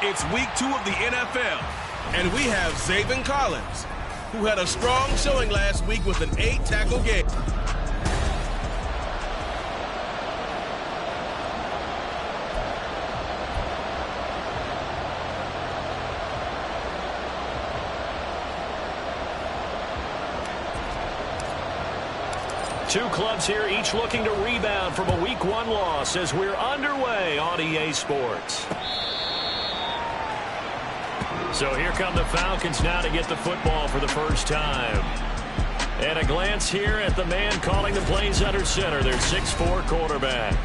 It's week 2 of the NFL, and we have Zaven Collins, who had a strong showing last week with an 8-tackle game. Two clubs here, each looking to rebound from a Week 1 loss as we're underway on EA Sports. So here come the Falcons now to get the football for the first time. And a glance here at the man calling the plays under center, their 6'4" quarterback.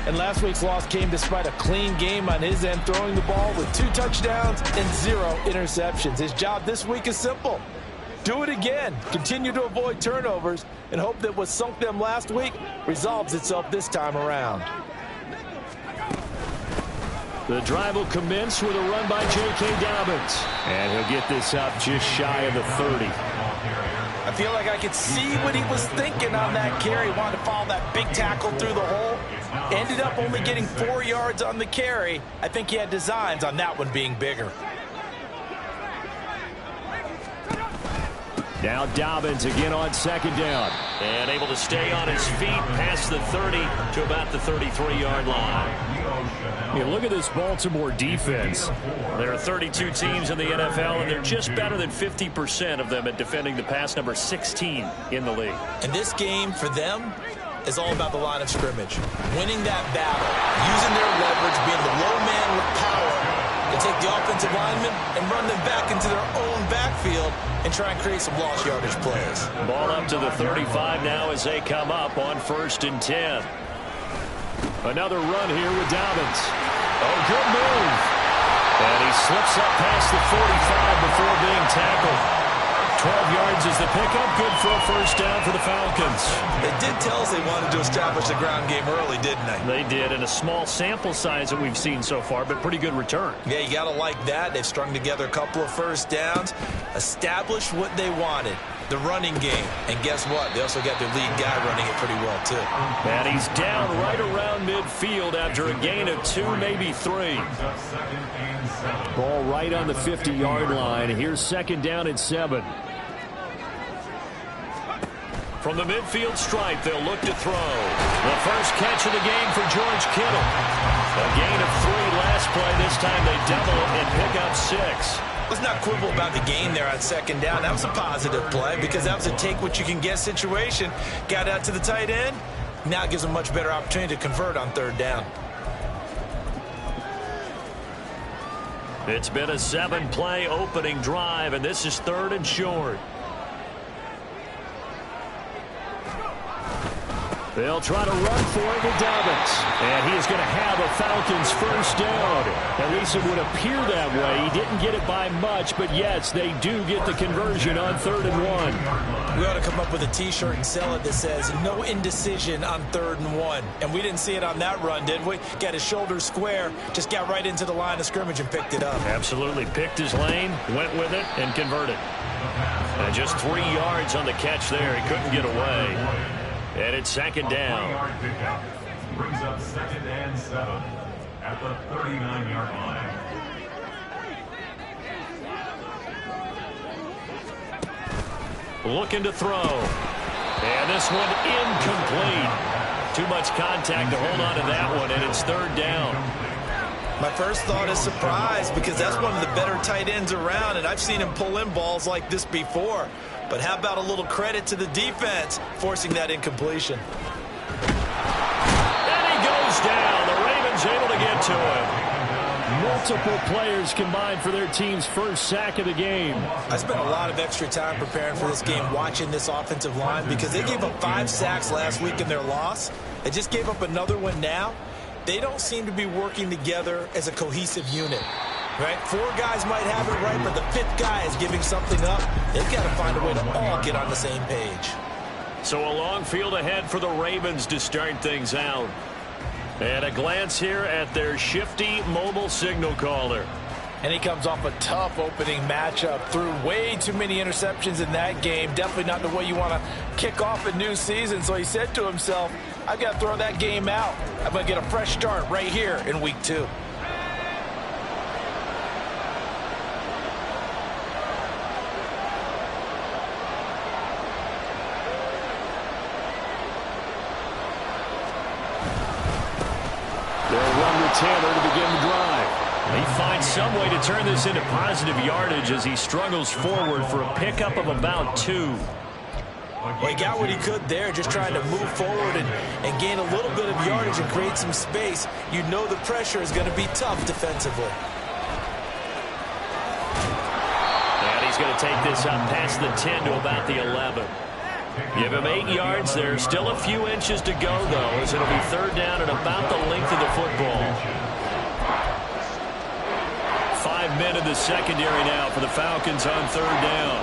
And last week's loss came despite a clean game on his end, throwing the ball with 2 touchdowns and 0 interceptions. His job this week is simple. Do it again. Continue to avoid turnovers and hope that what sunk them last week resolves itself this time around. The drive will commence with a run by J.K. Dobbins. And he'll get this up just shy of the 30. I feel like I could see what he was thinking on that carry. Wanted to follow that big tackle through the hole. Ended up only getting 4 yards on the carry. I think he had designs on that one being bigger. Now Dobbins again on second down. And able to stay on his feet past the 30 to about the 33-yard line. Yeah, look at this Baltimore defense. There are 32 teams in the NFL, and they're just better than 50% of them at defending the pass, number 16 in the league. And this game for them is all about the line of scrimmage. Winning that battle, using their leverage, being the low man with power to take the offensive linemen and run them back into their own backfield and try and create some lost yardage plays. Ball up to the 35 now as they come up on 1st and 10. Another run here with Dobbins. Oh, good move. And he slips up past the 45 before being tackled. 12 yards is the pickup. Good for a first down for the Falcons. They did tell us they wanted to establish the ground game early, didn't they? They did, in a small sample size that we've seen so far, but pretty good return. Yeah, you got to like that. They've strung together a couple of first downs, established what they wanted, the running game. And guess what? They also got their lead guy running it pretty well, too. And he's down right around midfield after a gain of 2, maybe 3. Ball right on the 50-yard line. Here's 2nd down and 7. From the midfield stripe, they'll look to throw. The first catch of the game for George Kittle. A gain of 3 last play. This time they double it and pick up 6. Let's not quibble about the gain there on 2nd down. That was a positive play because that was a take-what-you-can-get situation. Got out to the tight end. Now it gives them a much better opportunity to convert on 3rd down. It's been a 7-play opening drive, and this is 3rd and short. They'll try to run for it with Dobbins. And he is going to have a Falcons first down. At least it would appear that way. He didn't get it by much, but yes, they do get the conversion on 3rd and 1. We ought to come up with a T-shirt and sell it that says, no indecision on 3rd and 1. And we didn't see it on that run, did we? Got his shoulders square, just got right into the line of scrimmage and picked it up. Absolutely. Picked his lane, went with it, and converted. And just 3 yards on the catch there. He couldn't get away. And it's 2nd down. Brings up 2nd and 7 at the 39-yard line. Looking to throw. And this one incomplete. Too much contact to hold on to that one, and it's 3rd down. My first thought is surprise because that's one of the better tight ends around, and I've seen him pull in balls like this before. But how about a little credit to the defense forcing that incompletion? And he goes down. The Ravens able to get to him. Multiple players combined for their team's first sack of the game. I spent a lot of extra time preparing for this game, watching this offensive line, because they gave up 5 sacks last week in their loss. They just gave up another one now. They don't seem to be working together as a cohesive unit. Right? 4 guys might have it right, but the 5th guy is giving something up. They've got to find a way to all get on the same page. So a long field ahead for the Ravens to start things out. And a glance here at their shifty mobile signal caller. And he comes off a tough opening matchup. Threw way too many interceptions in that game. Definitely not the way you want to kick off a new season. So he said to himself, I've got to throw that game out. I'm going to get a fresh start right here in week 2. They'll run with Taylor to begin the drive. He finds some way to turn this into positive yardage as he struggles forward for a pickup of about 2. Well, he got what he could there, just trying to move forward and gain a little bit of yardage and create some space. You know the pressure is going to be tough defensively. And he's going to take this up past the 10 to about the 11. Give him 8 yards there. Still a few inches to go, though, as it'll be third down at about the length of the football. 5 men in the secondary now for the Falcons on third down.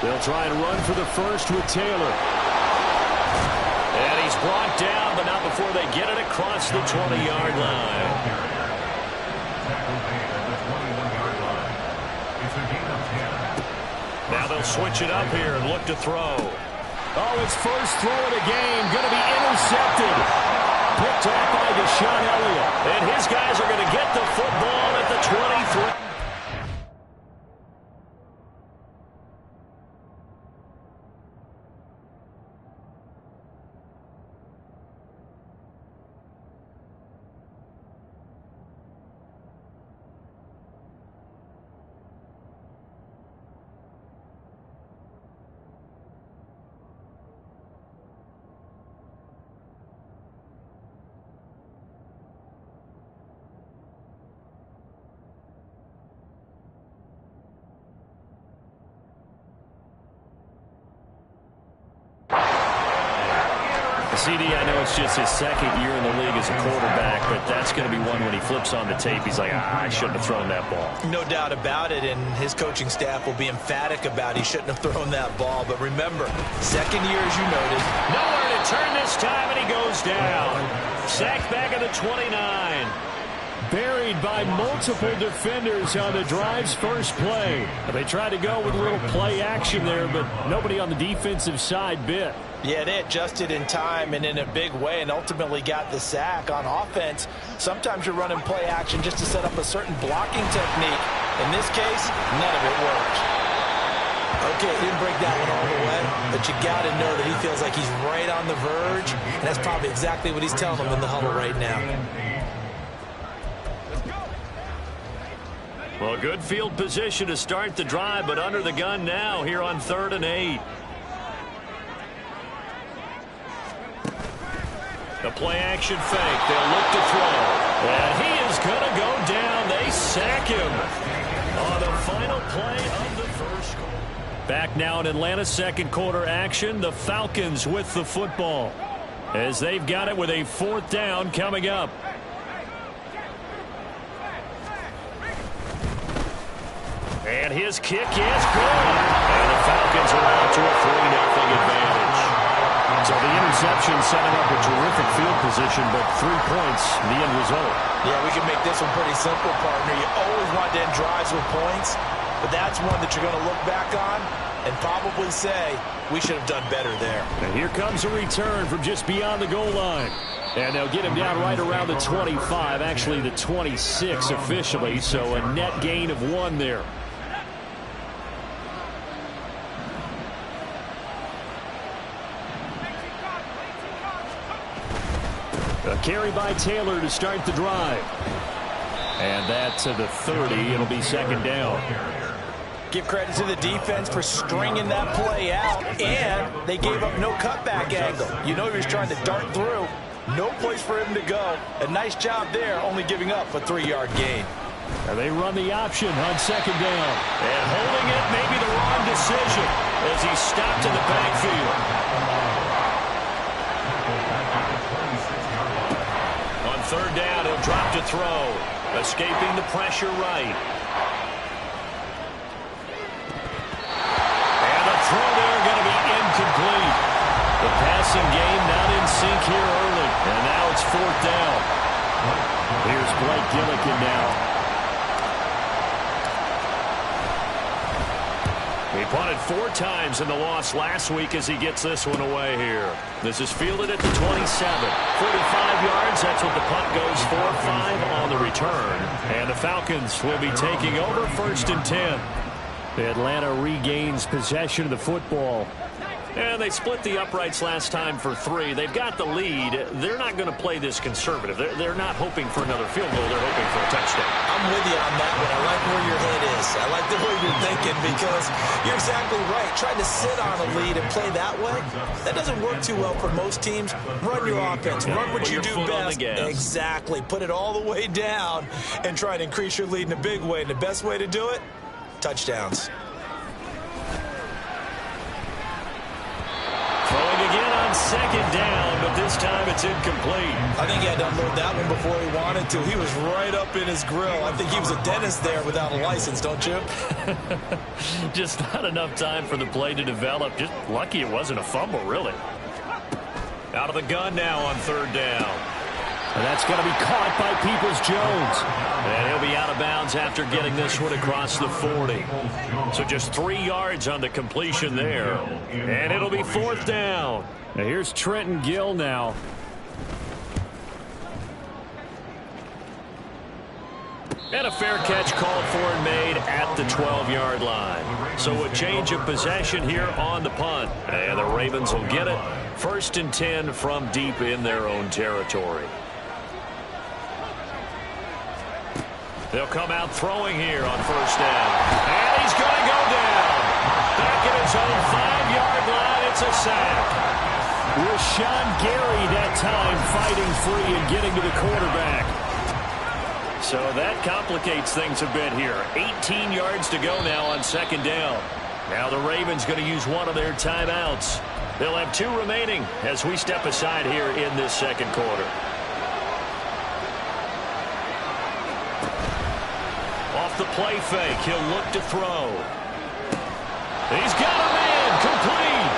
They'll try and run for the first with Taylor. And he's brought down, but not before they get it across the 20-yard line. Now they'll switch it up here and look to throw. Oh, his first throw of the game going to be intercepted. Picked off by Deshaun Elliott. And his guys are going to get the football at the 23. CD, I know it's just his second year in the league as a quarterback, but that's going to be one when he flips on the tape. He's like, I shouldn't have thrown that ball. No doubt about it, and his coaching staff will be emphatic about he shouldn't have thrown that ball. But remember, second year, as you noted. Nowhere to turn this time, and he goes down. Sacked back at the 29. Buried by multiple defenders on the drive's first play. They tried to go with a little play action there, but nobody on the defensive side bit. Yeah, they adjusted in time and in a big way and ultimately got the sack. On offense, sometimes you're running play action just to set up a certain blocking technique. In this case, none of it worked. Okay, he didn't break that one all the way, but you got to know that he feels like he's right on the verge, and that's probably exactly what he's telling them in the huddle right now. Well, good field position to start the drive, but under the gun now here on 3rd and 8. The play-action fake. They'll look to throw. And he is going to go down. They sack him on the final play of the first quarter. Back now in Atlanta, second quarter action. The Falcons with the football as they've got it with a 4th down coming up. And his kick is good. And the Falcons are out to a 3-0 advantage. So the interception setting up a terrific field position, but 3 points, the end result. Yeah, we can make this one pretty simple, partner. You always want to end drives with points, but that's one that you're going to look back on and probably say, we should have done better there. And here comes a return from just beyond the goal line. And they'll get him down right around the 25, actually the 26 officially, so a net gain of 1 there. A carry by Taylor to start the drive. And that's to the 30. It'll be 2nd down. Give credit to the defense for stringing that play out, and they gave up no cutback angle. You know he was trying to dart through. No place for him to go. A nice job there, only giving up a 3-yard gain. And they run the option on 2nd down. And holding it may be the wrong decision as he stopped in the backfield. On 3rd down, he'll drop to throw. Escaping the pressure right. And the throw there going to be incomplete. The passing game not in sync here early. And now it's 4th down. Here's Blake Gillikin now. He punted 4 times in the loss last week as he gets this one away here. This is fielded at the 27. 45 yards, that's what the punt goes for. 5 on the return. And the Falcons will be taking over 1st and 10. Atlanta regains possession of the football. And they split the uprights last time for 3. They've got the lead. They're not going to play this conservative. They're not hoping for another field goal. They're hoping for a touchdown. I'm with you on that one. I like where your head is. I like the way you're thinking because you're exactly right. Trying to sit on a lead and play that way, that doesn't work too well for most teams. Run your offense. Run what you do best. Exactly. Put it all the way down and try to increase your lead in a big way. And the best way to do it, touchdowns. Throwing again on second down, but this time it's incomplete. I think he had to unload that one before he wanted to. He was right up in his grill. I think he was a dentist there without a license, don't you? Just not enough time for the play to develop. Just lucky it wasn't a fumble, really. Out of the gun now on third down. And that's going to be caught by Peoples-Jones. And he'll be out of bounds after getting this one across the 40. So just 3 yards on the completion there. And it'll be fourth down. Now here's Trenton Gill now. And a fair catch called for and made at the 12-yard line. So a change of possession here on the punt. And the Ravens will get it. 1st and 10 from deep in their own territory. They'll come out throwing here on first down. And he's going to go down. Back at his own 5-yard line, it's a sack. Rashawn Gary that time fighting free and getting to the quarterback. So that complicates things a bit here. 18 yards to go now on second down. Now the Ravens going to use one of their timeouts. They'll have 2 remaining as we step aside here in this second quarter. Off the play fake, he'll look to throw. He's got him in, complete.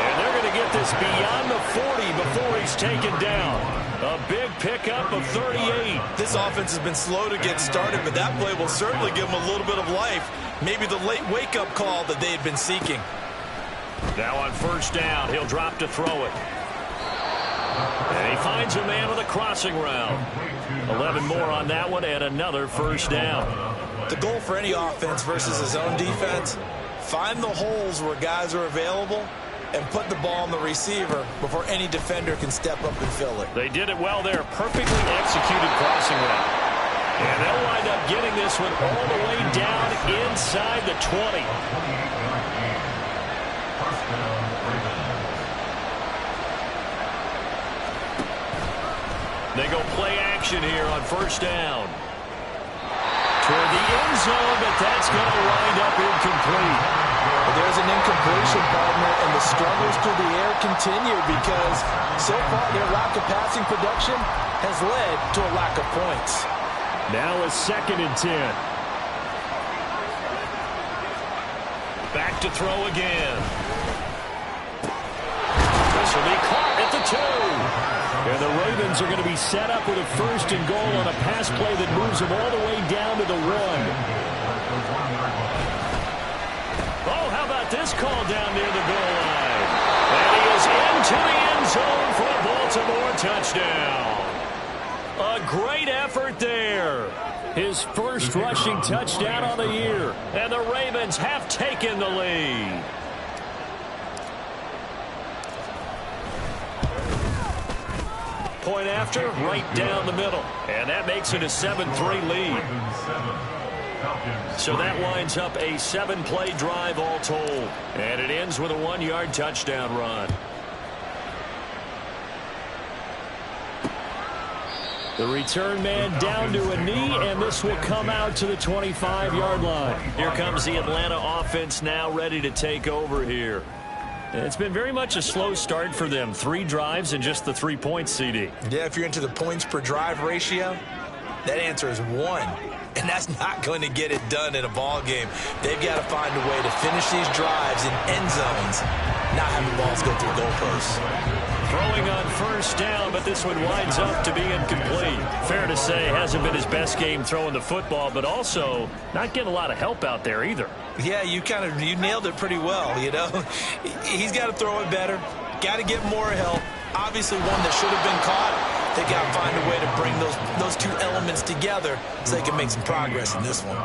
And they're going to get this beyond the 40 before he's taken down. A big pickup of 38. This offense has been slow to get started, but that play will certainly give them a little bit of life. Maybe the late wake-up call that they had been seeking. Now on first down, he'll drop to throw it. And he finds a man with a crossing route. 11 more on that one and another first down. The goal for any offense versus his own defense, find the holes where guys are available and put the ball on the receiver before any defender can step up and fill it. They did it well there. Perfectly executed crossing route. And they'll wind up getting this one all the way down inside the 20. They go play action here on first down. Toward the end zone, but that's going to wind up incomplete. Well, there's an incompletion, partner, and the struggles through the air continue because so far their lack of passing production has led to a lack of points. Now a 2nd and 10. Back to throw again. This will be caught at the 2. And the Ravens are going to be set up with a 1st and goal on a pass play that moves them all the way down to the 1. Oh, how about this call down near the goal line? And he is into the end zone for a Baltimore touchdown. A great effort there. His first rushing touchdown on the year. And the Ravens have taken the lead. Point after, right down the middle. And that makes it a 7-3 lead. So that winds up a 7-play drive all told. And it ends with a 1-yard touchdown run. The return man down to a knee, and this will come out to the 25-yard line. Here comes the Atlanta offense now ready to take over here. It's been very much a slow start for them. 3 drives and just the 3 points, CD. Yeah, if you're into the points per drive ratio, that answer is 1. And that's not going to get it done in a ball game. They've got to find a way to finish these drives in end zones, not having balls go through goalposts. Throwing on first down, but this one winds up to be incomplete. Fair to say, hasn't been his best game throwing the football, but also not getting a lot of help out there either. Yeah, you nailed it pretty well, you know. He's got to throw it better, got to get more help. Obviously one that should have been caught. They got to find a way to bring those 2 elements together so they can make some progress in this one.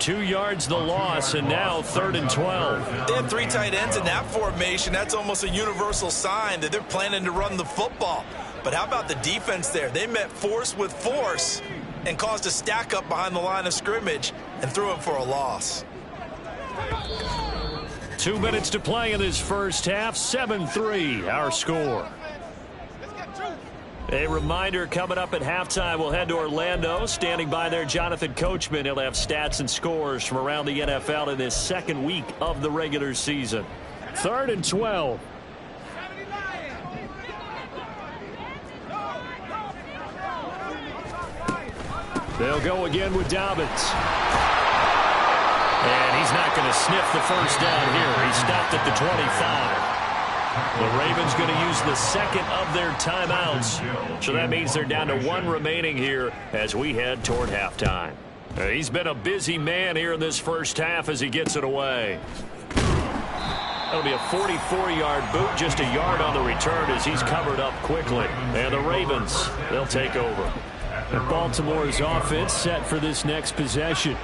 2 yards the loss, and now 3rd and 12. They have 3 tight ends in that formation. That's almost a universal sign that they're planning to run the football. But how about the defense there? They met force with force and caused a stack up behind the line of scrimmage and threw him for a loss. 2 minutes to play in this first half. 7-3 our score. A reminder, coming up at halftime, we'll head to Orlando. Standing by there, Jonathan Coachman. He'll have stats and scores from around the NFL in this second week of the regular season. 3rd and 12. They'll go again with Dobbins. And he's not going to sniff the first down here. He stopped at the 25. The Ravens going to use the second of their timeouts. So that means they're down to 1 remaining here as we head toward halftime. He's been a busy man here in this first half as he gets it away. That'll be a 44-yard boot, just a yard on the return as he's covered up quickly. And the Ravens, they'll take over. And Baltimore's offense set for this next possession.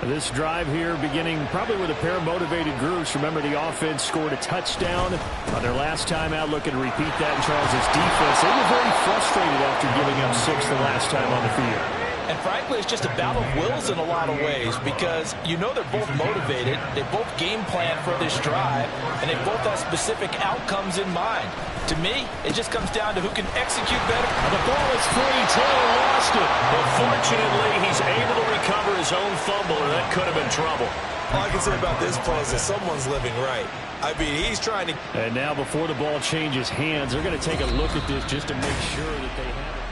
This drive here beginning probably with a pair of motivated groups. Remember, the offense scored a touchdown on their last time out. Looking to repeat that in Charles's defense. They were very frustrated after giving up 6 the last time on the field. And frankly, it's just a battle of wills in a lot of ways because you know they're both motivated. They both game plan for this drive, and they both have specific outcomes in mind. To me, it just comes down to who can execute better. The ball is free. Taylor lost it. But fortunately, he's able to recover his own fumble, or that could have been trouble. All I can say about this play is that someone's living right. I mean, he's trying to... And now before the ball changes hands, they're going to take a look at this just to make sure that they have it.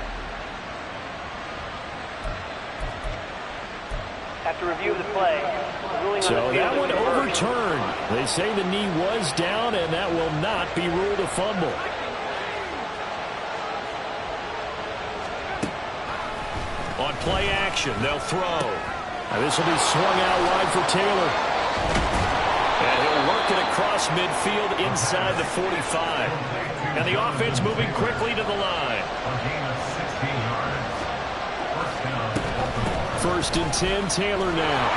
After review of the play, so that one overturned. They say the knee was down, and that will not be ruled a fumble. On play action, they'll throw. This will be swung out wide for Taylor. And he'll work it across midfield inside the 45. And the offense moving quickly to the line. 1st and 10, Taylor now.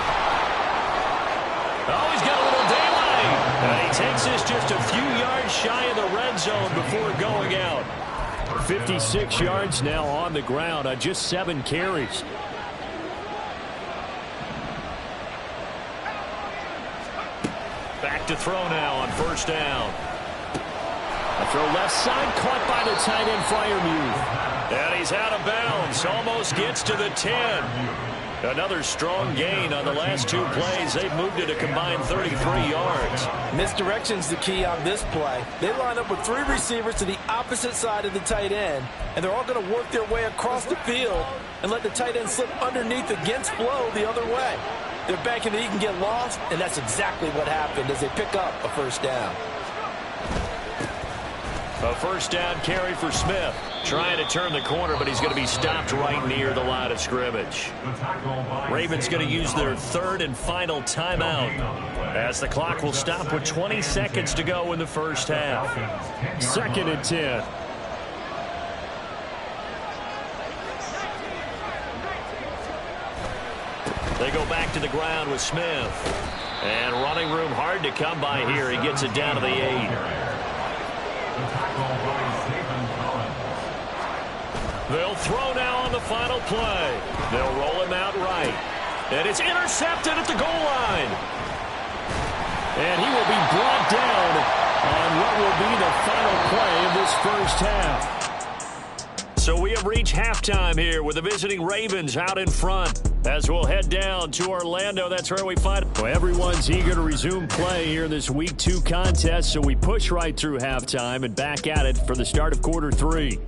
Oh, he's got a little daylight. And he takes this just a few yards shy of the red zone before going out. 56 yards now on the ground on just 7 carries. Back to throw now on 1st down. A throw left side, caught by the tight end Freiermuth. And he's out of bounds, almost gets to the 10. Another strong gain on the last 2 plays. They've moved it a combined 33 yards. Misdirection's the key on this play. They line up with 3 receivers to the opposite side of the tight end, and they're all going to work their way across the field and let the tight end slip underneath against flow the other way. They're banking that he can get lost, and that's exactly what happened as they pick up a 1st down. A 1st down carry for Smith. Trying to turn the corner, but he's going to be stopped right near the line of scrimmage. Ravens going to use their 3rd and final timeout as the clock will stop with 20 seconds to go in the first half. 2nd and 10. They go back to the ground with Smith. And running room hard to come by here. He gets it down to the 8. They'll throw now on the final play. They'll roll him out right. And it's intercepted at the goal line. And he will be brought down on what will be the final play of this first half. So we have reached halftime here with the visiting Ravens out in front. As we'll head down to Orlando, that's where we find it. Well, everyone's eager to resume play here in this Week 2 contest, so we push right through halftime and back at it for the start of quarter 3.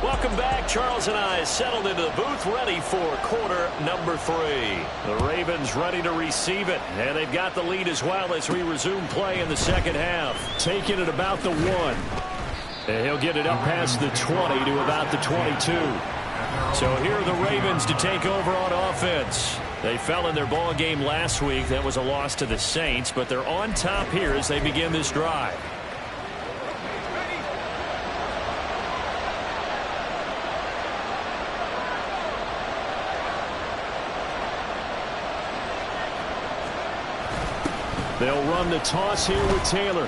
Welcome back. Charles and I settled into the booth ready for quarter number 3. The Ravens ready to receive it, and they've got the lead as well as we resume play in the second half. Taking it about the 1. And he'll get it up past the 20 to about the 22. So here are the Ravens to take over on offense. They fell in their ball game last week. That was a loss to the Saints, but they're on top here as they begin this drive. They'll run the toss here with Taylor.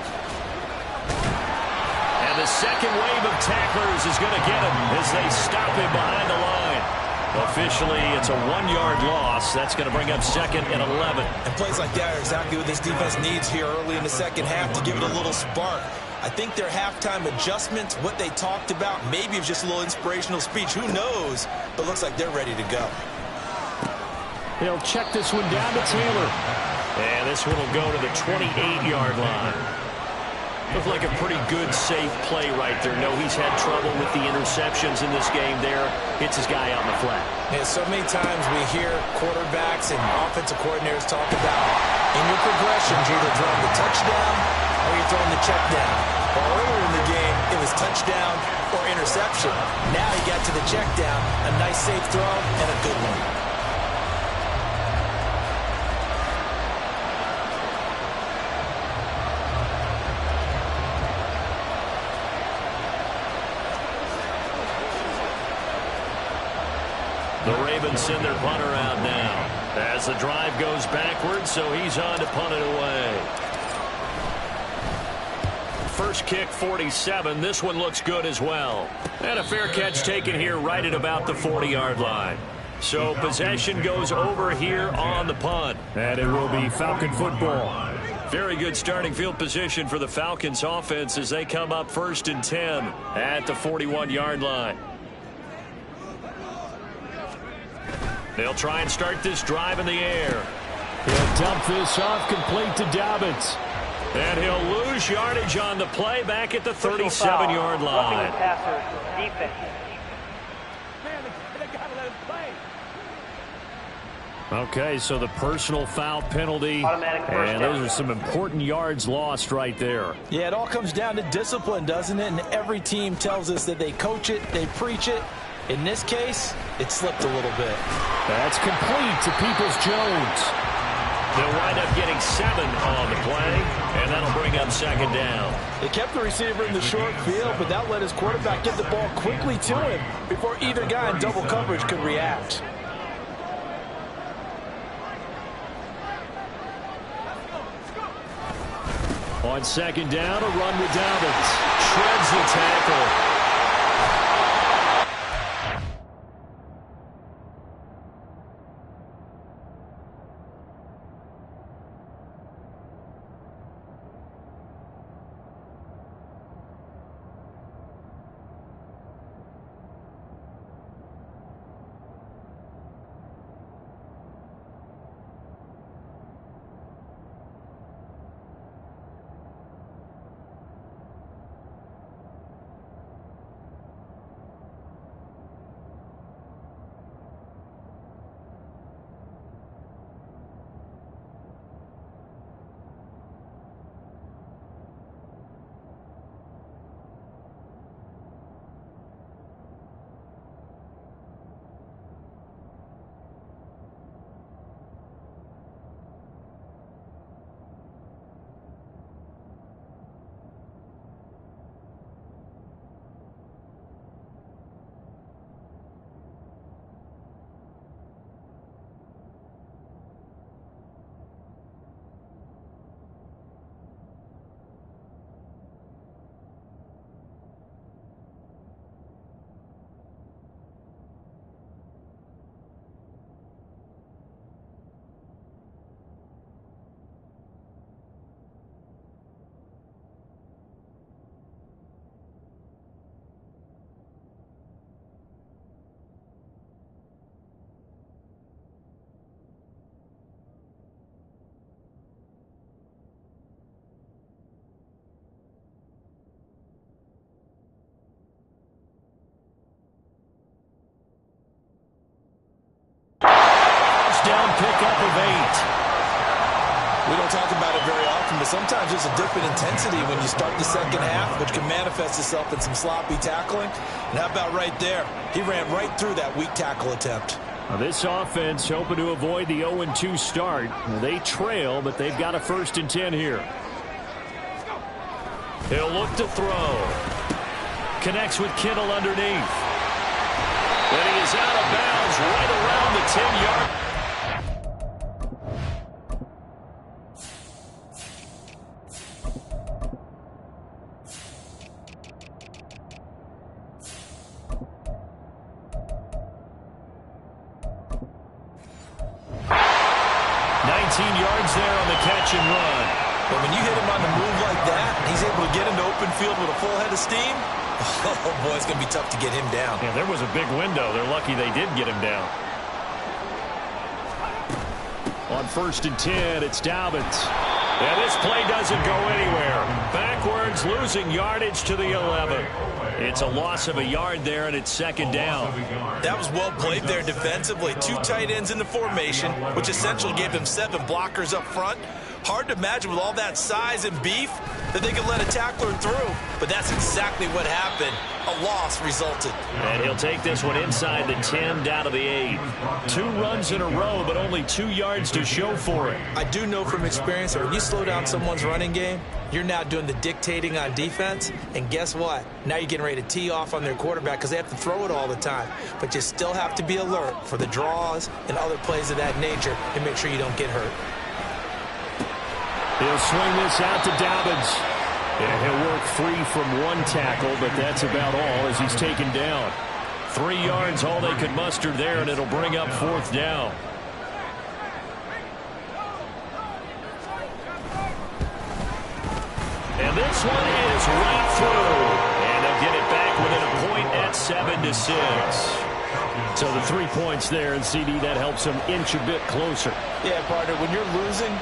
And the second wave of tacklers is going to get him as they stop him behind the line. Officially, it's a 1-yard loss. That's going to bring up 2nd and 11. And plays like that are exactly what this defense needs here early in the second half to give it a little spark. I think their halftime adjustment, what they talked about, maybe it's just a little inspirational speech. Who knows? But looks like they're ready to go. They'll check this one down to Taylor. And this one will go to the 28-yard line. Looked like a pretty good, safe play right there. No, he's had trouble with the interceptions in this game there. Hits his guy out in the flat. And so many times we hear quarterbacks and offensive coordinators talk about in your progressions, you're either throwing the touchdown or you're throwing the check down. Well, earlier in the game, it was touchdown or interception. Now he got to the check down, a nice safe throw, and a good one. The Ravens send their punter out now as the drive goes backwards, so he's on to punt it away. First kick, 47. This one looks good as well. And a fair catch taken here right at about the 40-yard line. So possession goes over here on the punt. And it will be Falcon football. Very good starting field position for the Falcons offense as they come up 1st and 10 at the 41-yard line. They'll try and start this drive in the air. He'll dump this off complete to Dobbins. And he'll lose yardage on the play back at the 37-yard line. Okay, so the personal foul penalty, and those are some important yards lost right there. Yeah, it all comes down to discipline, doesn't it? And every team tells us that they coach it, they preach it. In this case, it slipped a little bit. That's complete to Peoples-Jones. They'll wind up getting 7 on the play, and that'll bring up 2nd down. They kept the receiver in the short field, but that let his quarterback get the ball quickly to him before either guy in double coverage could react. On 2nd down, a run with Dobbins. Shreds the tackle. Down pickup of 8. We don't talk about it very often, but sometimes there's a dip in intensity when you start the second half, which can manifest itself in some sloppy tackling. And how about right there? He ran right through that weak tackle attempt. Now this offense hoping to avoid the 0-2 start. They trail, but they've got a 1st and 10 here. He'll look to throw. Connects with Kittle underneath. And he is out of bounds right around the 10-yard. yards there on the catch and run. But when you hit him on the move like that, he's able to get into open field with a full head of steam. Oh, boy, it's going to be tough to get him down. Yeah, there was a big window. They're lucky they did get him down. On 1st and 10, it's Dobbins. And this play doesn't go anywhere. Backwards, losing yardage to the 11. It's a loss of a yard there, and it's 2nd down. That was well played there defensively. 2 tight ends in the formation, which essentially gave them 7 blockers up front. Hard to imagine with all that size and beef that they could let a tackler through. But that's exactly what happened. A loss resulted. And he'll take this one inside the 10 down to the 8. 2 runs in a row, but only 2 yards to show for it. I do know from experience that when you slow down someone's running game, you're now doing the dictating on defense. And guess what? Now you're getting ready to tee off on their quarterback because they have to throw it all the time. But you still have to be alert for the draws and other plays of that nature and make sure you don't get hurt. He'll swing this out to Dobbins. And he'll work free from 1 tackle, but that's about all as he's taken down. 3 yards, all they could muster there, and it'll bring up 4th down. And this one is right through. And they'll get it back within a point at 7-6. So the 3 points there, and CD, that helps them inch a bit closer. Yeah, partner, when you're losing,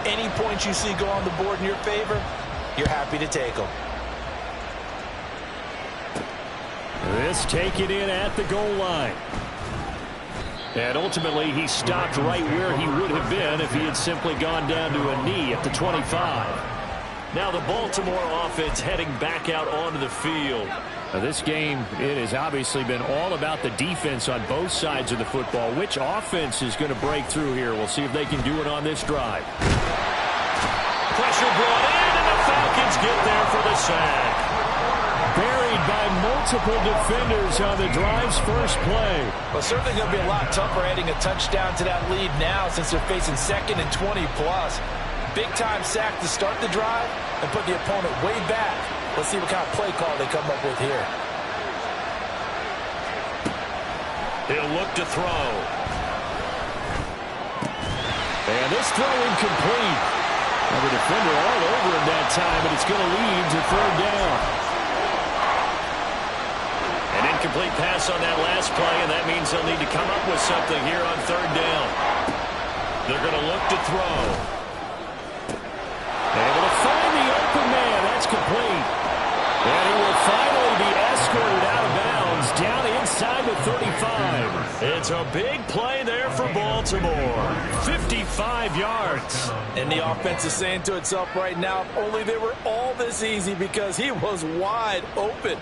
any points you see go on the board in your favor, you're happy to take them. This taken in at the goal line. And ultimately, he stopped right where he would have been if he had simply gone down to a knee at the 25. Now the Baltimore offense heading back out onto the field. Now this game, it has obviously been all about the defense on both sides of the football. Which offense is going to break through here? We'll see if they can do it on this drive. Pressure brought in, and the Falcons get there for the sack. Buried by multiple defenders on the drive's first play. Well, certainly going to be a lot tougher adding a touchdown to that lead now since they're facing 2nd and 20+. Big-time sack to start the drive and put the opponent way back. Let's see what kind of play call they come up with here. He'll look to throw. And this throw incomplete. Well, the defender all over him that time, but it's going to lead to 3rd down. An incomplete pass on that last play, and that means they'll need to come up with something here on 3rd down. They're going to look to throw. Able to find the open man. That's complete. And he will finally be escorted out of bounds down inside the 35. It's a big play there for Baltimore. 55 yards. And the offense is saying to itself right now, if only they were all this easy, because he was wide open.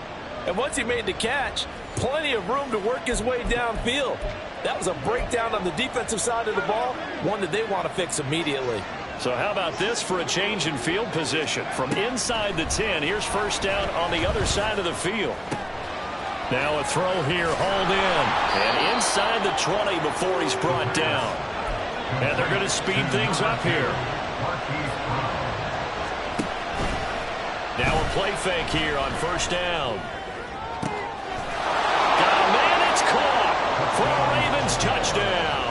And once he made the catch, plenty of room to work his way downfield. That was a breakdown on the defensive side of the ball, one that they want to fix immediately. So how about this for a change in field position? From inside the 10, here's 1st down on the other side of the field. Now a throw here, hauled in. And inside the 20 before he's brought down. And they're going to speed things up here. Now a play fake here on 1st down. Got a man, it's caught for a Ravens touchdown.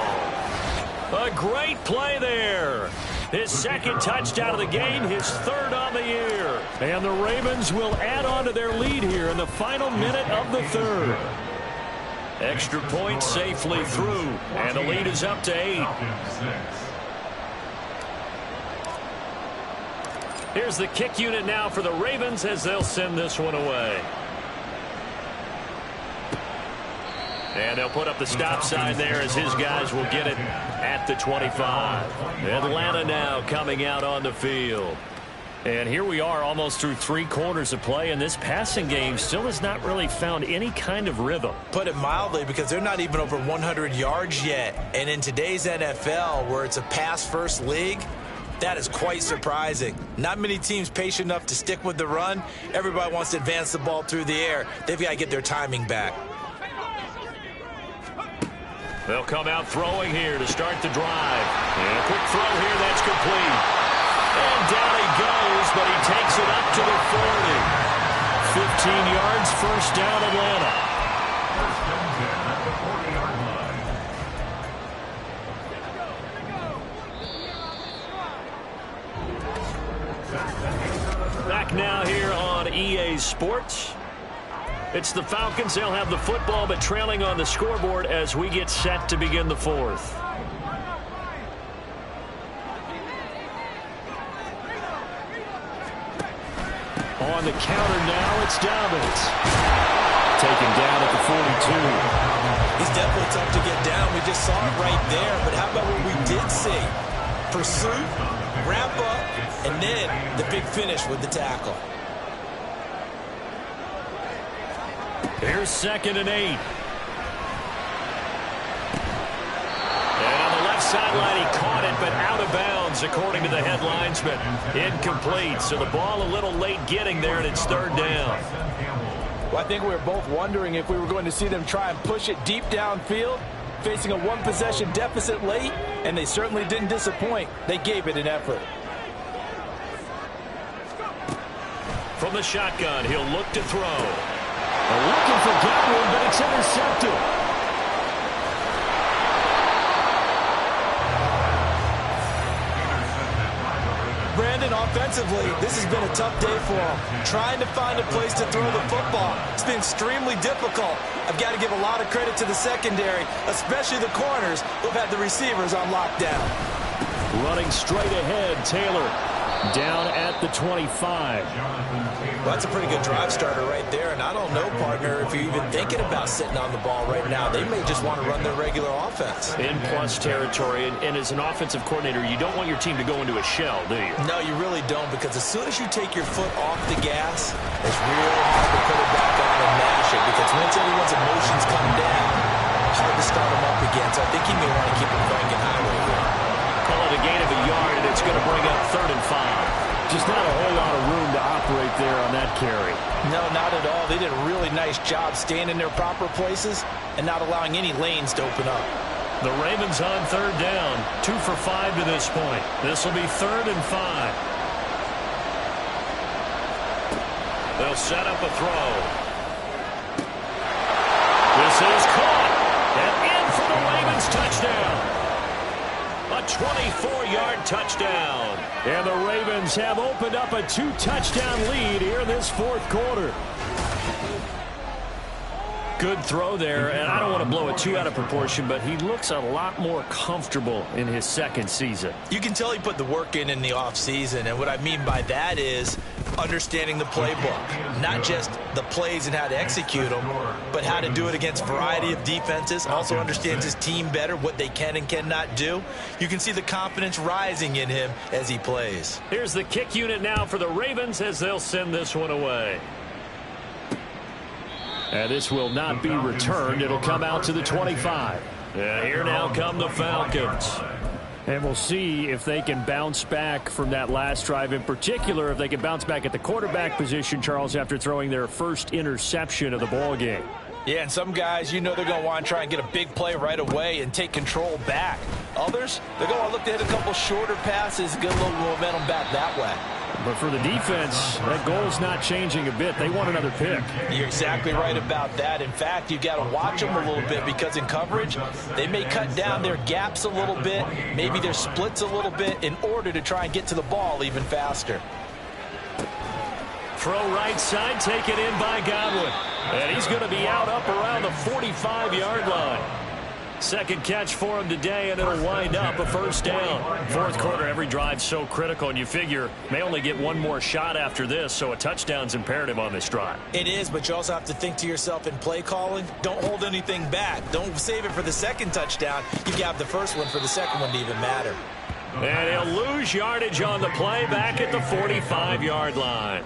A great play there. His 2nd touchdown of the game, his 3rd on the year. And the Ravens will add on to their lead here in the final minute of the 3rd. Extra point safely through, and the lead is up to 8. Here's the kick unit now for the Ravens as they'll send this one away. And they'll put up the stop sign there as his guys will get it at the 25. Atlanta now coming out on the field. And here we are almost through 3 quarters of play, and this passing game still has not really found any kind of rhythm. Put it mildly, because they're not even over 100 yards yet. And in today's NFL, where it's a pass-first league, that is quite surprising. Not many teams patient enough to stick with the run. Everybody wants to advance the ball through the air. They've got to get their timing back. They'll come out throwing here to start the drive. And a quick throw here, that's complete. And down he goes, but he takes it up to the 40. 15 yards, 1st down, Atlanta. First and 10 at the 40-yard line. back now here on EA Sports. It's the Falcons. They'll have the football, but trailing on the scoreboard as we get set to begin the fourth. On the counter now, it's Dobbins. Taken down at the 42. He's definitely tough to get down. We just saw it right there. But how about what we did see? Pursuit, wrap up, and then the big finish with the tackle. Here's 2nd and 8. And on the left sideline, he caught it, but out of bounds, according to the head linesman. Incomplete, so the ball a little late getting there, and it's 3rd down. Well, I think we were both wondering if we were going to see them try and push it deep downfield, facing a one-possession deficit late, and they certainly didn't disappoint. They gave it an effort. From the shotgun, he'll look to throw. Looking for Godwin, but it's intercepted. Brandon, offensively, this has been a tough day for him. Trying to find a place to throw the football. It's been extremely difficult. I've got to give a lot of credit to the secondary, especially the corners who've had the receivers on lockdown. Running straight ahead, Taylor down at the 25. Well, that's a pretty good drive starter right there, and I don't know, partner, if you're even thinking about sitting on the ball right now. They may just want to run their regular offense. In plus territory, and as an offensive coordinator, you don't want your team to go into a shell, do you? No, you really don't, because as soon as you take your foot off the gas, it's really hard to put it back on and mash it, because once everyone's emotions come down, it's hard to start them up again. So I think he may want to keep it cranking high right here. Call it a gain of a yard, and it's going to bring up 3rd and 5. Just not a whole lot of room to operate there on that carry. No, not at all. They did a really nice job staying in their proper places and not allowing any lanes to open up. The Ravens on 3rd down. 2 for 5 to this point. This will be 3rd and 5. They'll set up a throw. This is caught. And in for the Ravens touchdown. A 24-yard touchdown. And the Ravens have opened up a 2-touchdown lead here in this 4th quarter. Good throw there, and I don't want to blow it too out of proportion, but he looks a lot more comfortable in his 2nd season. You can tell he put the work in the offseason, and what I mean by that is understanding the playbook. Not just the plays and how to execute them, but how to do it against a variety of defenses. Also understands his team better, what they can and cannot do. You can see the confidence rising in him as he plays. Here's the kick unit now for the Ravens as they'll send this one away. And this will not be returned. It'll come out to the 25. And here now come the Falcons. And we'll see if they can bounce back from that last drive. In particular, if they can bounce back at the quarterback position, Charles, after throwing their first interception of the ball game. Yeah, and some guys, you know they're going to want to try and get a big play right away and take control back. Others, they're going to look to hit a couple shorter passes, get a little momentum back that way. But for the defense, that goal's not changing a bit. They want another pick. You're exactly right about that. In fact, you've got to watch them a little bit because in coverage, they may cut down their gaps a little bit, maybe their splits a little bit in order to try and get to the ball even faster. Throw right side, taken in by Godwin. And he's going to be out up around the 45-yard line. 2nd catch for him today, and it'll wind up a 1st down. 4th quarter, every drive's so critical, and you figure may only get one more shot after this, so a touchdown's imperative on this drive. It is, but you also have to think to yourself in play calling, don't hold anything back. Don't save it for the 2nd touchdown. You got the 1st one for the 2nd one to even matter. And he'll lose yardage on the play back at the 45-yard line.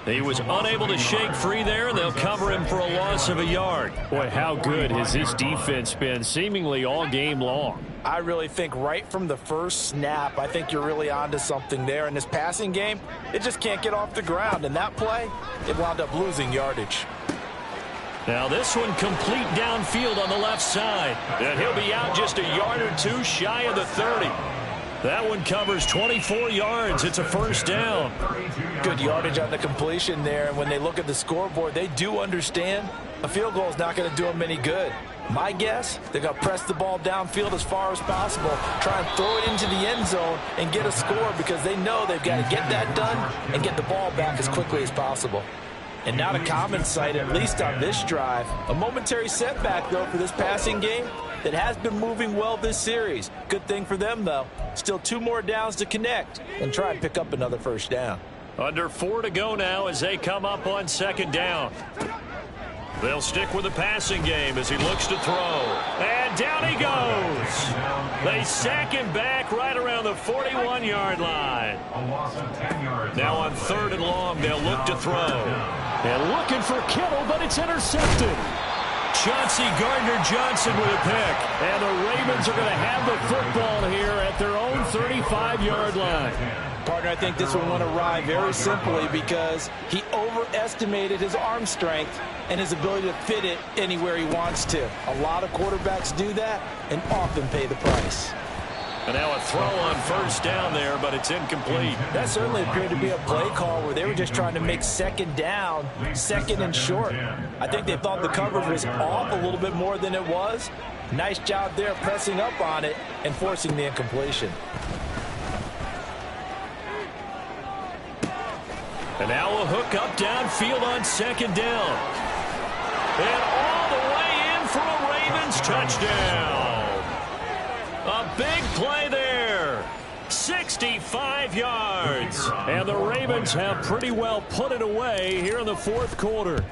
He was unable to shake free there, and they'll cover him for a loss of a yard. Boy, how good has this defense been seemingly all game long? I really think right from the first snap, I think you're really onto something there. In this passing game, it just can't get off the ground. And that play, it wound up losing yardage. Now this one complete downfield on the left side. And he'll be out just a yard or two shy of the 30. That one covers 24 yards. It's a 1st down. Good yardage on the completion there. And when they look at the scoreboard, they do understand a field goal is not going to do them any good. My guess, they're going to press the ball downfield as far as possible, try and throw it into the end zone and get a score because they know they've got to get that done and get the ball back as quickly as possible. And not a common sight, at least on this drive. A momentary setback, though, for this passing game that has been moving well this series. Good thing for them, though. Still 2 more downs to connect and try and pick up another first down. Under 4 to go now as they come up on 2nd down. They'll stick with the passing game as he looks to throw. And down he goes. They sack him back right around the 41-yard line. Now on 3rd and long, they'll look to throw. And looking for Kittle, but it's intercepted. Chauncey Gardner-Johnson with a pick. And the Ravens are going to have the football here at their own 35-yard line. Partner, I think this one went awry very simply because he overestimated his arm strength and his ability to fit it anywhere he wants to. A lot of quarterbacks do that and often pay the price. And now a throw on 1st down there, but it's incomplete. That certainly appeared to be a play call where they were just trying to make 2nd down, 2nd and short. I think they thought the coverage was off a little bit more than it was. Nice job there pressing up on it and forcing the incompletion. And now a hook up downfield on 2nd down. And all the way in for a Ravens touchdown. A big play there. 65 yards. And the Ravens have pretty well put it away here in the 4th quarter.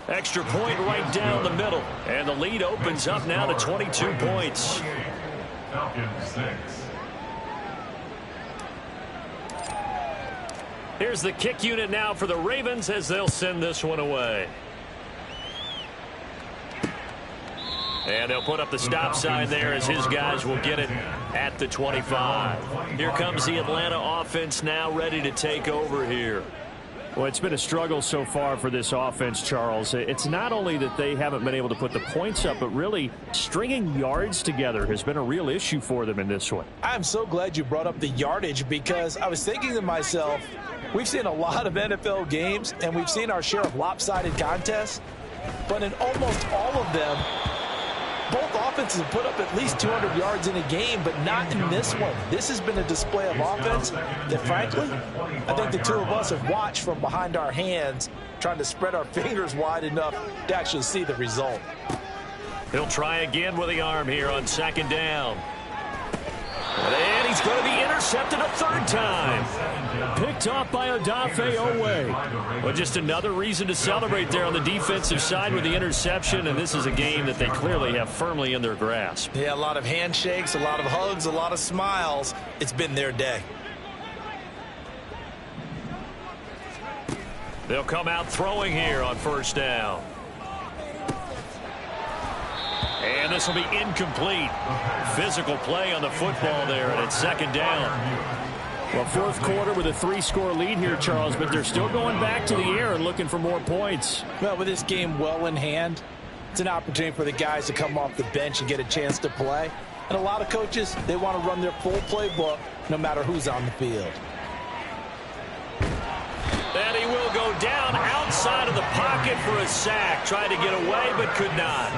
Extra point right down the middle. And the lead opens up now to 22 points. Falcons 6. Here's the kick unit now for the Ravens as they'll send this one away. And they'll put up the stop sign there as his guys will get it at the 25. Here comes the Atlanta offense now ready to take over here. Well, it's been a struggle so far for this offense, Charles. It's not only that they haven't been able to put the points up, but really stringing yards together has been a real issue for them in this one. I'm so glad you brought up the yardage because I was thinking to myself, we've seen a lot of NFL games and we've seen our share of lopsided contests, but in almost all of them, both offenses have put up at least 200 yards in a game, but not in this one. This has been a display of offense that, frankly, I think the two of us have watched from behind our hands, trying to spread our fingers wide enough to actually see the result. He'll try again with the arm here on 2nd down. And he's going to be intercepted a 3rd time. Picked off by Odafe Owe. Well, just another reason to celebrate there on the defensive side with the interception, and this is a game that they clearly have firmly in their grasp. Yeah, a lot of handshakes, a lot of hugs, a lot of smiles. It's been their day. They'll come out throwing here on 1st down. And this will be incomplete. Physical play on the football there, and it's 2nd down. Well, 4th quarter with a 3-score lead here, Charles, but they're still going back to the air and looking for more points. Well, with this game well in hand, it's an opportunity for the guys to come off the bench and get a chance to play. And a lot of coaches, they want to run their full playbook no matter who's on the field. And he will go down outside of the pocket for a sack. Tried to get away, but could not.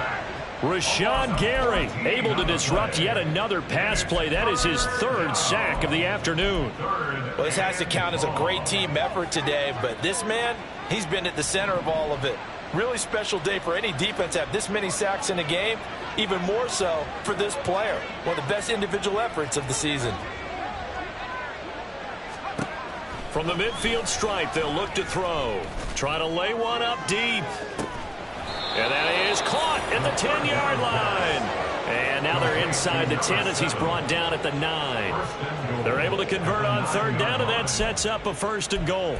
Rashawn Gary able to disrupt yet another pass play. That is his 3rd sack of the afternoon. Well, this has to count as a great team effort today, but this man, he's been at the center of all of it. Really special day for any defense to have this many sacks in a game, even more so for this player. One of the best individual efforts of the season. From the midfield stripe, they'll look to throw. Try to lay one up deep. And that is caught at the 10-yard line. And now they're inside the 10 as he's brought down at the 9. They're able to convert on 3rd down, and that sets up a 1st and goal.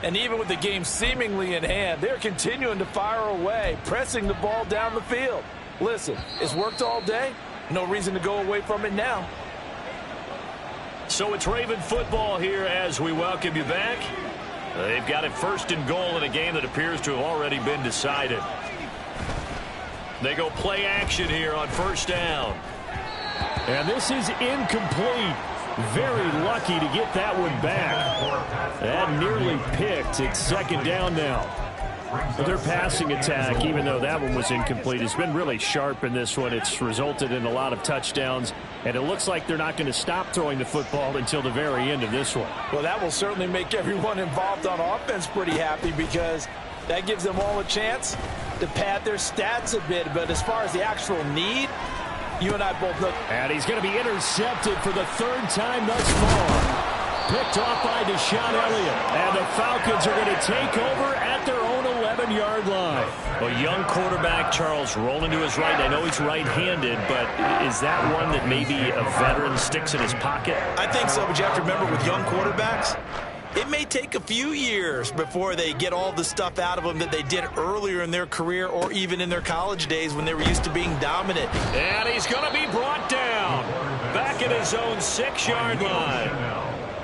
And even with the game seemingly in hand, they're continuing to fire away, pressing the ball down the field. Listen, it's worked all day. No reason to go away from it now. So it's Raven football here as we welcome you back. They've got it 1st and goal in a game that appears to have already been decided. They go play action here on 1st down. And this is incomplete. Very lucky to get that one back. That nearly picked. It's 2nd down now. Their passing attack, even though that one was incomplete, has been really sharp in this one. It's resulted in a lot of touchdowns, and it looks like they're not going to stop throwing the football until the very end of this one. Well, that will certainly make everyone involved on offense pretty happy, because that gives them all a chance to pad their stats a bit. But as far as the actual need, you and I both know. And he's going to be intercepted for the third time thus far. Picked off by Deshaun Elliott. And the Falcons are going to take over at their own 11-yard line. A young quarterback, Charles, rolling to his right. I know he's right-handed, but is that one that maybe a veteran sticks in his pocket? I think so, but you have to remember with young quarterbacks, it may take a few years before they get all the stuff out of them that they did earlier in their career or even in their college days when they were used to being dominant. And he's going to be brought down back at his own 6-yard line.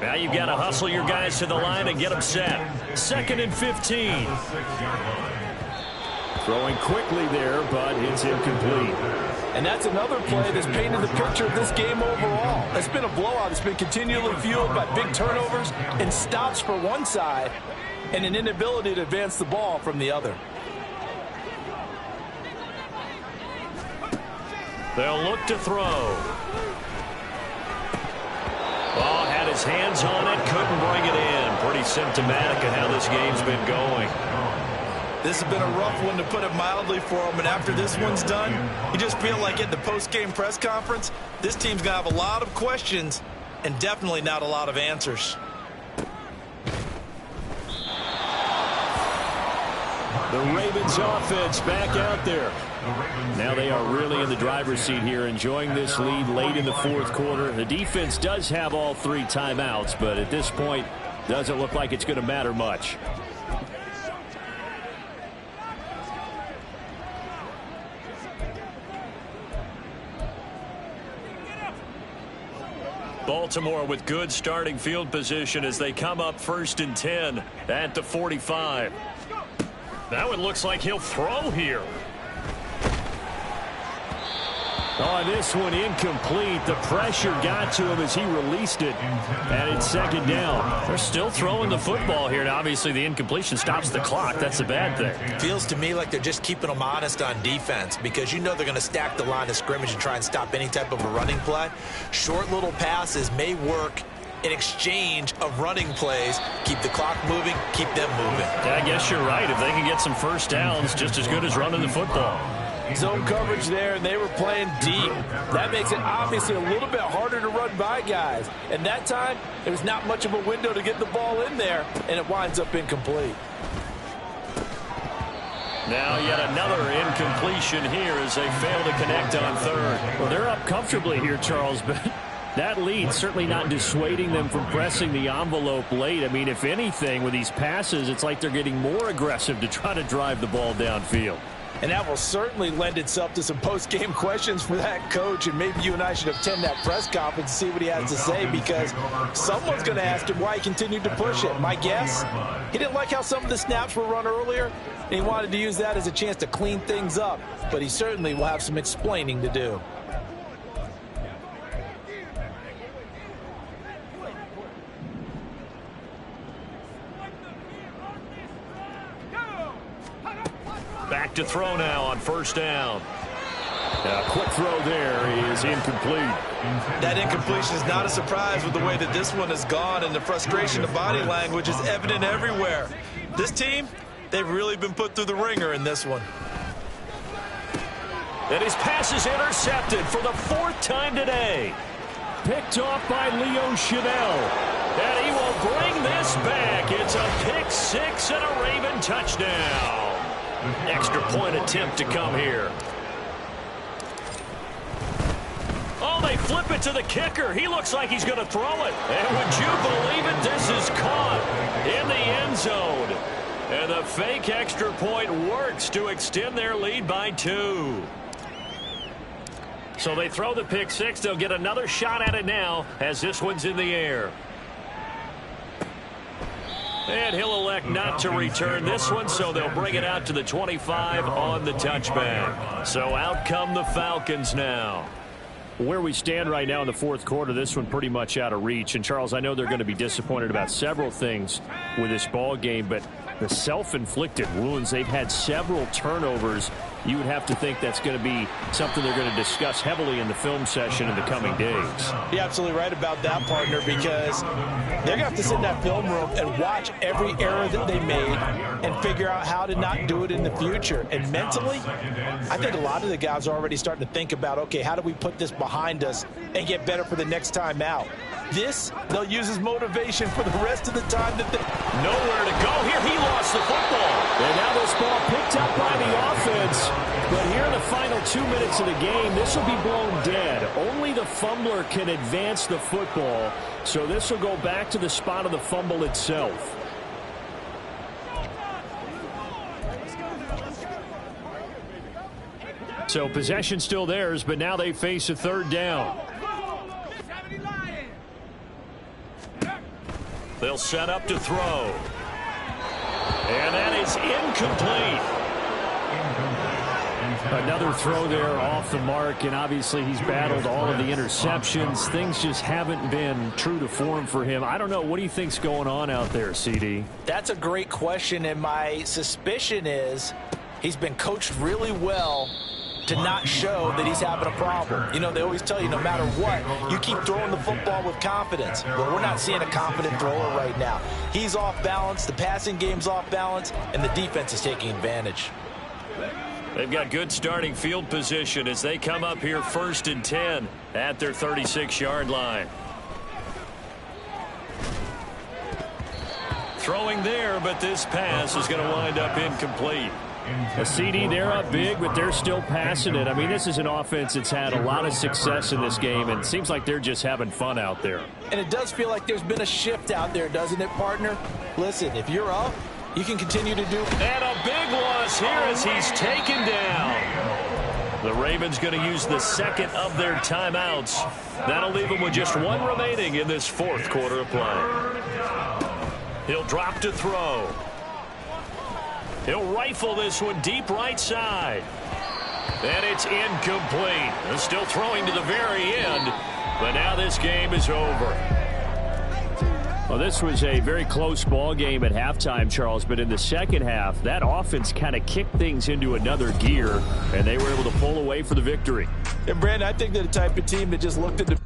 Now you've got to hustle your guys to the line and get them set. 2nd and 15. Throwing quickly there, but it's incomplete. And that's another play that's painted the picture of this game overall. It's been a blowout. It's been continually fueled by big turnovers and stops for one side and an inability to advance the ball from the other. They'll look to throw. Ball had his hands on it, couldn't bring it in. Pretty symptomatic of how this game's been going. This has been a rough one, to put it mildly, for him. And after this one's done, you just feel like at the post-game press conference, this team's going to have a lot of questions and definitely not a lot of answers. The Ravens offense back out there. Now they are really in the driver's seat here, enjoying this lead late in the fourth quarter. The defense does have all 3 timeouts, but at this point, doesn't look like it's going to matter much. Baltimore with good starting field position as they come up 1st and 10 at the 45. That one looks like he'll throw here. Oh, this one incomplete. The pressure got to him as he released it, and it's 2nd down. They're still throwing the football here, and obviously the incompletion stops the clock. That's a bad thing. Feels to me like they're just keeping them honest on defense, because you know they're going to stack the line of scrimmage and try and stop any type of a running play. Short little passes may work in exchange of running plays. Keep the clock moving, keep them moving. Yeah, I guess you're right. If they can get some first downs, just as good as running the football. Zone coverage there, and they were playing deep. That makes it obviously a little bit harder to run by guys. And that time, there was not much of a window to get the ball in there, and it winds up incomplete. Now yet another incompletion here as they fail to connect on 3rd. Well, they're up comfortably here, Charles, but that lead certainly not dissuading them from pressing the envelope late. I mean, if anything, with these passes, it's like they're getting more aggressive to try to drive the ball downfield. And that will certainly lend itself to some post-game questions for that coach, and maybe you and I should attend that press conference and see what he has to say, because someone's going to ask him why he continued to push it. My guess, he didn't like how some of the snaps were run earlier, and he wanted to use that as a chance to clean things up, but he certainly will have some explaining to do. Back to throw now on 1st down. A quick throw there is incomplete. That incompletion is not a surprise with the way that this one has gone, and the frustration of body language is evident everywhere. This team, they've really been put through the ringer in this one. And his pass is intercepted for the 4th time today. Picked off by Leo Chanel. And he will bring this back. It's a pick 6 and a Raven touchdown. Extra point attempt to come here. Oh, they flip it to the kicker. He looks like he's going to throw it. And would you believe it? This is caught in the end zone. And the fake extra point works to extend their lead by 2. So they throw the pick 6. They'll get another shot at it now as this one's in the air. And he'll elect not to return this one, so they'll bring it out to the 25 on the touchback. So out come the Falcons now. Where we stand right now in the fourth quarter, this one pretty much out of reach. And, Charles, I know they're going to be disappointed about several things with this ball game, but the self-inflicted wounds. They've had several turnovers. You would have to think that's going to be something they're going to discuss heavily in the film session in the coming days. You're absolutely right about that, partner, because they're going to have to sit in that film room and watch every error that they made and figure out how to not do it in the future. And mentally, I think a lot of the guys are already starting to think about, okay, how do we put this behind us and get better for the next time out? This, they'll use as motivation for the rest of the time. Nowhere to go. Here he lost the football. And now this ball picked up by the offense. But here in the final 2 minutes of the game, this will be blown dead. Only the fumbler can advance the football. So this will go back to the spot of the fumble itself. So possession still theirs, but now they face a third down. They'll set up to throw. And that is incomplete. Another throw there off the mark, and obviously he's battled all of the interceptions. Things just haven't been true to form for him. I don't know. What do you think's going on out there, CD? That's a great question, and my suspicion is he's been coached really well to not show that he's having a problem. You know, they always tell you no matter what, you keep throwing the football with confidence. Well, we're not seeing a confident thrower right now. He's off balance, the passing game's off balance, and the defense is taking advantage. They've got good starting field position as they come up here 1st and 10 at their 36-yard line. Throwing there, but this pass is going to wind up incomplete. A CD, they're up big, but they're still passing it. I mean, this is an offense that's had a lot of success in this game, and it seems like they're just having fun out there. And it does feel like there's been a shift out there, doesn't it, partner? Listen, if you're up, you can continue to do. And a big loss here as he's taken down. The Ravens going to use the second of their timeouts. That'll leave them with just one remaining in this fourth quarter of play. He'll drop to throw. He'll rifle this one deep right side. And it's incomplete. They're still throwing to the very end, but now this game is over. Well, this was a very close ball game at halftime, Charles, but in the second half, that offense kind of kicked things into another gear, and they were able to pull away for the victory. And, Brandon, I think they're the type of team that just looked at the